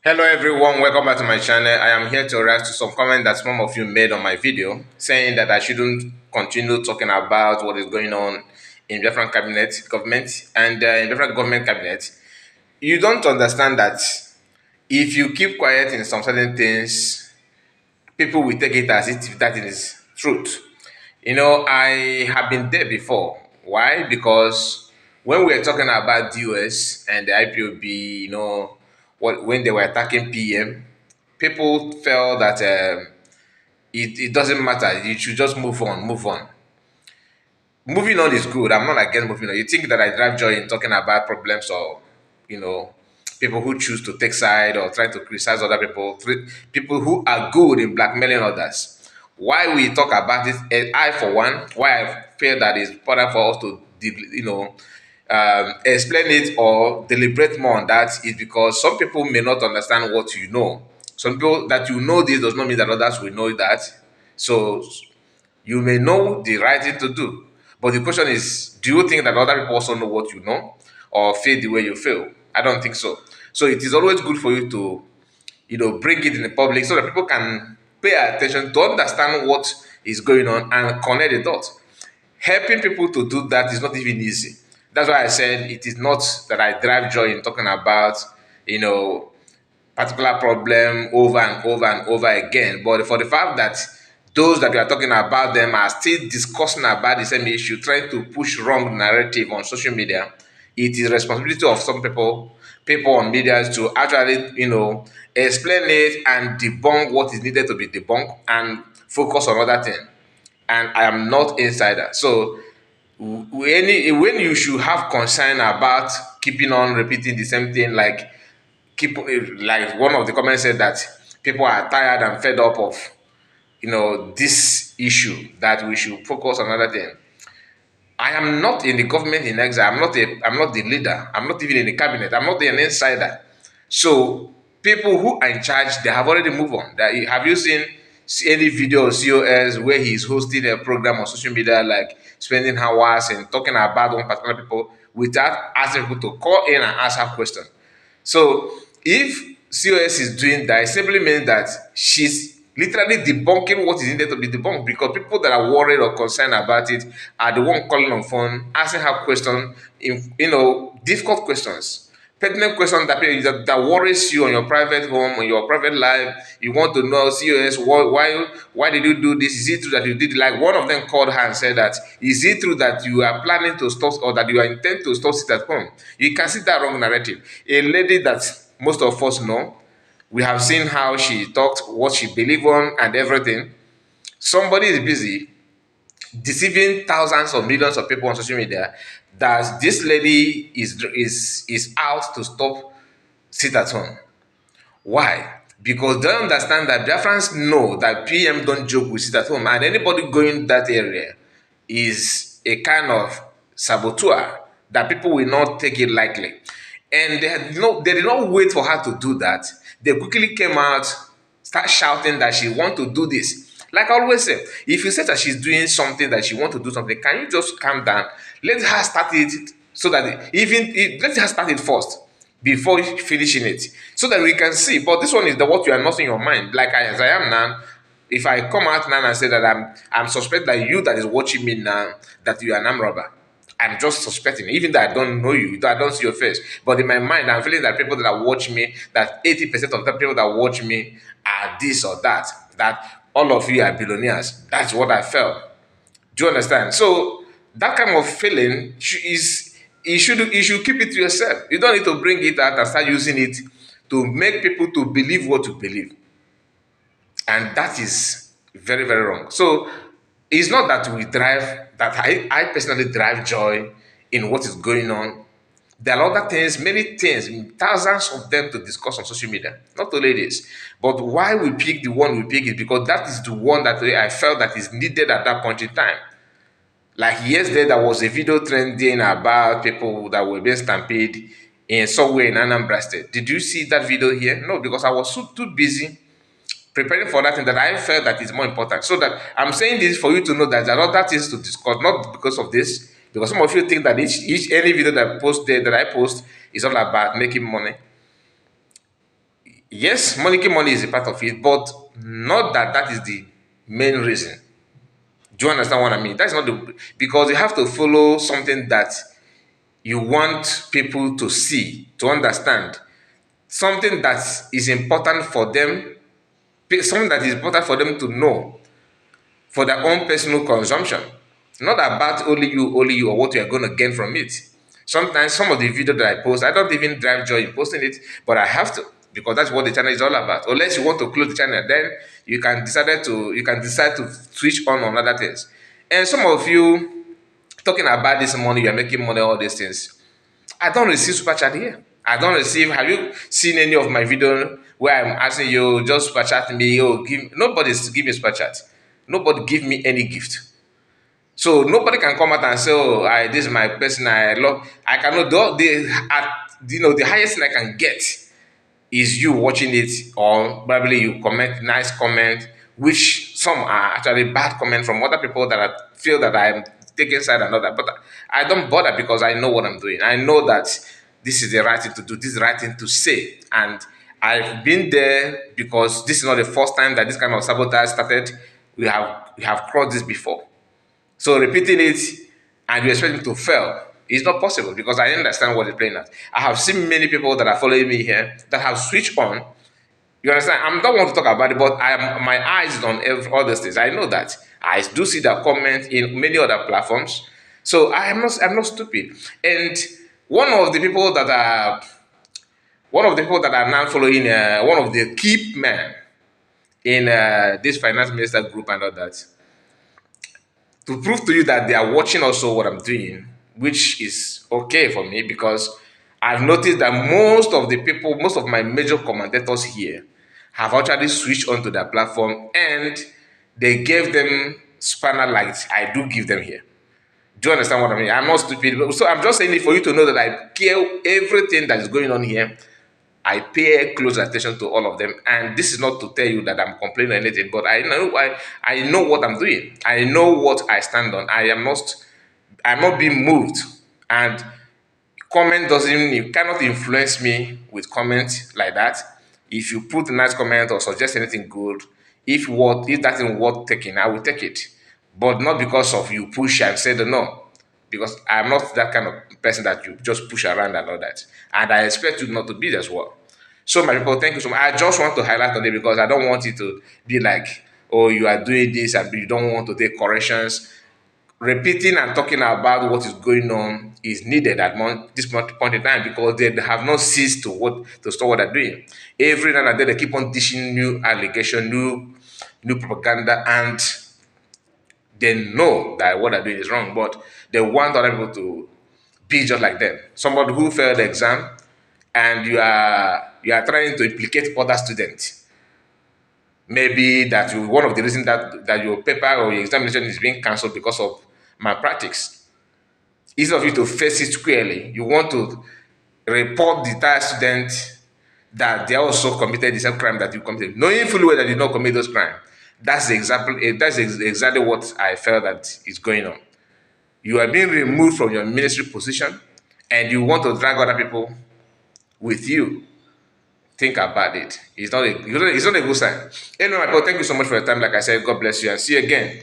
Hello everyone, welcome back to my channel. I am here to react to some comment that some of you made on my video saying that I shouldn't continue talking about what is going on in different cabinet government and in different government cabinet. You don't understand that if you keep quiet in some certain things, people will take it as if that is truth. I have been there before. Why? Because when we were talking about the US and the IPOB, when they were attacking PM, people felt that it doesn't matter. You should just move on, move on. Moving on is good. I'm not against moving on. You think that I drive joy in talking about problems or, you know, people who choose to take side or try to criticize other people, people who are good in blackmailing others. Why we talk about this, I for one, why I feel that it's important for us to, explain it or deliberate more on that is because some people may not understand what you know. Some people that you know this does not mean that others will know that. So you may know the right thing to do, but the question is, do you think that other people also know what you know or feel the way you feel? I don't think so. So it is always good for you to, bring it in the public so that people can pay attention to understand what is going on and connect the dots. Helping people to do that is not even easy. That's why I said it is not that I drive joy in talking about, you know, particular problem over and over and over again. But for the fact that those that we are talking about them are still discussing about the same issue, trying to push wrong narrative on social media, it is responsibility of some people on media to actually, explain it and debunk what is needed to be debunked and focus on other things. And I am not insider. So when you should have concern about keeping on repeating the same thing, like one of the comments said that people are tired and fed up of this issue, that we should focus on another thing. I am not in the government in exile. I'm not the leader. I'm not even in the cabinet. I'm not an insider. So people who are in charge, they have already moved on. Have you seen any video of COS where he's hosting a program on social media, like spending hours and talking about one particular people without asking people to call in and ask her question? So if COS is doing that, it simply means that she's literally debunking what is needed to be debunked, because people that are worried or concerned about it are the one calling on phone, asking her questions, difficult questions, pertinent questions that worries you on your private home, on your private life. You want to know, COS, why did you do this? Is it true that you did? Like one of them called her and said that, is it true that you are planning to stop, or that you are intent to stop sit at home? You can see that wrong narrative. A lady that most of us know, we have seen how she talked, what she believed on, and everything. Somebody is busy deceiving thousands or millions of people on social media that this lady is out to stop sit at home. Why? Because they understand that Biafrans know that PM don't joke with sit at home, and anybody going that area is a kind of saboteur that people will not take it lightly. And they did not wait for her to do that. They quickly came out, start shouting that she want to do this. Like I always say, if you say that she's doing something, that she want to do something, can you just calm down? Let her start it, so that let her start it first before finishing it, so that we can see. But this one is the what you are not in your mind. As I am now, if I come out now and say that I'm suspect that you that is watching me now, that you are an arm robber. I'm just suspecting, even though I don't know you, though I don't see your face. But in my mind, I'm feeling that people that watch me, that 80% of the people that watch me are this or that all of you are billionaires. That's what I felt. Do you understand? So that kind of feeling you should keep it to yourself. You don't need to bring it out and start using it to make people to believe what you believe. And that is very, very wrong. So it's not that I personally drive joy in what is going on. There are other things, many things, thousands of them to discuss on social media. Not only this, but why we pick the one we pick is because that is the one that I felt that is needed at that point in time. Like yesterday, there was a video trending about people that were being stampede in somewhere in Anambra State. Did you see that video here? No, because I was too busy preparing for that thing that I felt that is more important. So that I'm saying this for you to know that there are other things to discuss, not because of this, because some of you think that any video that I post is all about making money. Yes, making money is a part of it, but not that that is the main reason. Do you understand what I mean? That's not the because you have to follow something that you want people to see, to understand, something that is important for them, something that is important for them to know for their own personal consumption. Not about only you, or what you are going to gain from it. Sometimes some of the video that I post, I don't even drive joy in posting it, but I have to because that's what the channel is all about. Unless you want to close the channel, then you can decide to switch on other things. And some of you talking about this money, you're making money, all these things. I don't receive super chat here. I don't receive. Have you seen any of my video where I'm asking you just super chat me? Oh, give nobody's give me super chat. Nobody give me any gift. So nobody can come out and say, "Oh, this is my person. I love." I cannot do the highest thing I can get is you watching it, or probably you comment nice comment, which some are actually bad comment from other people that I feel that I am taking side and all that. But I don't bother because I know what I'm doing. I know that this is the right thing to do, this is the right thing to say. And I've been there because this is not the first time that this kind of sabotage started. We have crossed this before. So repeating it and you expect it to fail is not possible because I understand what they're playing at. I have seen many people that are following me here that have switched on. You understand? I don't want to talk about it, but my eyes is on all these things. I know that. I do see that comment in many other platforms. So I'm not stupid. And one of the people that are one of the people that are now following one of the key men in this finance minister group and all that, to prove to you that they are watching also what I'm doing, which is okay for me because I've noticed that most of my major commentators here have actually switched onto their platform and they gave them spanner lights. I do give them here. Do you understand what I mean? I'm not stupid. So I'm just saying it for you to know that I care everything that is going on here. I pay close attention to all of them, and this is not to tell you that I'm complaining or anything, but I know what I'm doing. I know what I stand on. I'm not being moved, and comment doesn't you cannot influence me with comments like that. If you put a nice comment or suggest anything good, if that thing worth taking, I will take it, but not because of you push and say the no, because I'm not that kind of person that you just push around and all that, and I expect you not to be as well. So my people, thank you so much. I just want to highlight on it because I don't want it to be like, oh, you are doing this and you don't want to take corrections. Repeating and talking about what is going on is needed at this point in time because they have not ceased to stop what they're doing. Every now and then they keep on dishing new allegation, new propaganda, and they know that what they're doing is wrong, but they want other people to be just like them. Somebody who failed the exam and you are trying to implicate other students. Maybe that one of the reasons that your paper or your examination is being cancelled because of malpractice. Instead of you to face it squarely, you want to report the entire student that they also committed the same crime that you committed, knowing fully well that you did not commit those crimes. That's the example. Exactly what I felt that is going on. You are being removed from your ministry position, and you want to drag other people with you. Think about it. It's not a good sign. Anyway, my people, thank you so much for your time. Like I said, God bless you and see you again.